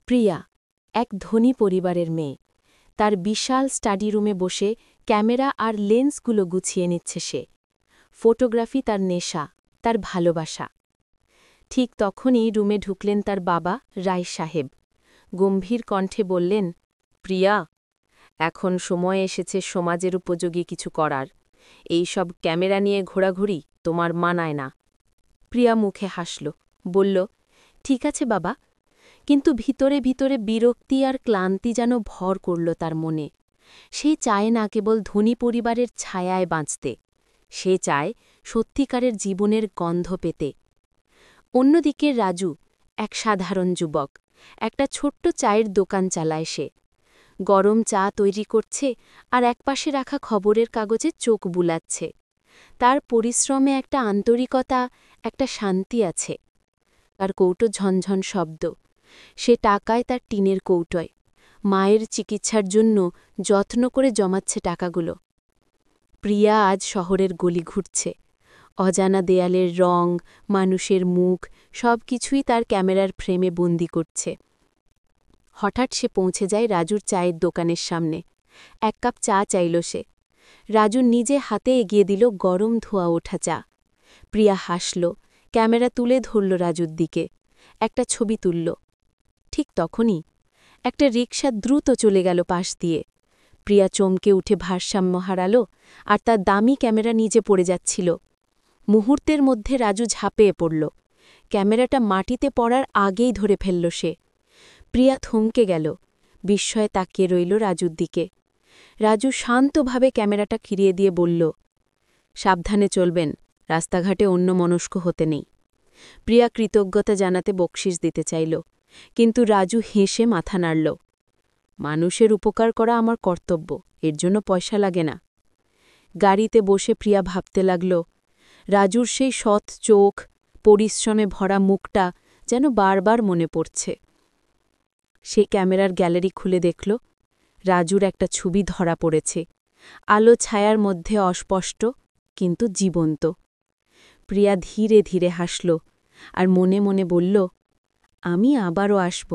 প্রিয়া এক ধনী পরিবারের মেয়ে। তার বিশাল স্টাডি রুমে বসে ক্যামেরা আর লেন্সগুলো গুছিয়ে নিচ্ছে সে। ফটোগ্রাফি তার নেশা, তার ভালোবাসা। ঠিক তখনই রুমে ঢুকলেন তার বাবা রায় সাহেব। গম্ভীর কণ্ঠে বললেন, প্রিয়া, এখন সময় এসেছে সমাজের উপযোগী কিছু করার। এই সব ক্যামেরা নিয়ে ঘোরাঘুরি তোমার মানায় না। প্রিয়া মুখে হাসল, বলল, ঠিক আছে বাবা। কিন্তু ভিতরে ভিতরে বিরক্তি আর ক্লান্তি যেন ভর করল তার মনে। সে চায় না কেবল ধনী পরিবারের ছায়ায় বাঁচতে, সে চায় সত্যিকারের জীবনের গন্ধ পেতে। অন্যদিকে রাজু এক সাধারণ যুবক, একটা ছোট্ট চায়ের দোকান চালায় সে। গরম চা তৈরি করছে আর একপাশে রাখা খবরের কাগজে চোখ বুলাচ্ছে। তার পরিশ্রমে একটা আন্তরিকতা, একটা শান্তি আছে। তার কৌটো ঝনঝন শব্দ, সে টাকায় তার টিনের কৌটোয় মায়ের চিকিৎসার জন্য যত্ন করে জমাচ্ছে টাকাগুলো। প্রিয়া আজ শহরের গলি ঘুরছে। অজানা দেয়ালের রং, মানুষের মুখ, সব কিছুই তার ক্যামেরার ফ্রেমে বন্দি করছে। হঠাৎ সে পৌঁছে যায় রাজুর চায়ের দোকানের সামনে। এক কাপ চা চাইল সে। রাজু নিজে হাতে এগিয়ে দিল গরম ধোয়া ওঠা চা। প্রিয়া হাসল, ক্যামেরা তুলে ধরল রাজুর দিকে, একটা ছবি তুলল। ঠিক তখনই একটা রিকশা দ্রুত চলে গেল পাশ দিয়ে। প্রিয়া চমকে উঠে ভারসাম্য হারাল, আর তার দামি ক্যামেরা নিচে পড়ে যাচ্ছিল। মুহূর্তের মধ্যে রাজু ঝাঁপিয়ে পড়ল। ক্যামেরাটা মাটিতে পড়ার আগেই ধরে ফেলল সে। প্রিয়া থমকে গেল, বিস্ময়ে তাকিয়ে রইল রাজুর দিকে। রাজু শান্তভাবে ক্যামেরাটা ফিরিয়ে দিয়ে বলল, সাবধানে চলবেন, রাস্তাঘাটে অন্যমনস্ক হতে নেই। প্রিয়া কৃতজ্ঞতা জানাতে বকশিস দিতে চাইল, কিন্তু রাজু হেসে মাথা নাড়ল। মানুষের উপকার করা আমার কর্তব্য, এর জন্য পয়সা লাগে না। গাড়িতে বসে প্রিয়া ভাবতে লাগল, রাজুর সেই সৎ চোখ, পরিশ্রমে ভরা মুখটা যেন বারবার মনে পড়ছে। সে ক্যামেরার গ্যালারি খুলে দেখল, রাজুর একটা ছবি ধরা পড়েছে, আলো ছায়ার মধ্যে অস্পষ্ট কিন্তু জীবন্ত। প্রিয়া ধীরে ধীরে হাসল আর মনে মনে বলল, আমি আবারও আসব।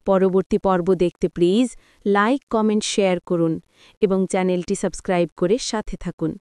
পরবর্তী পর্ব দেখতে প্লিজ লাইক, কমেন্ট, শেয়ার করুন এবং চ্যানেলটি সাবস্ক্রাইব করে সাথে থাকুন।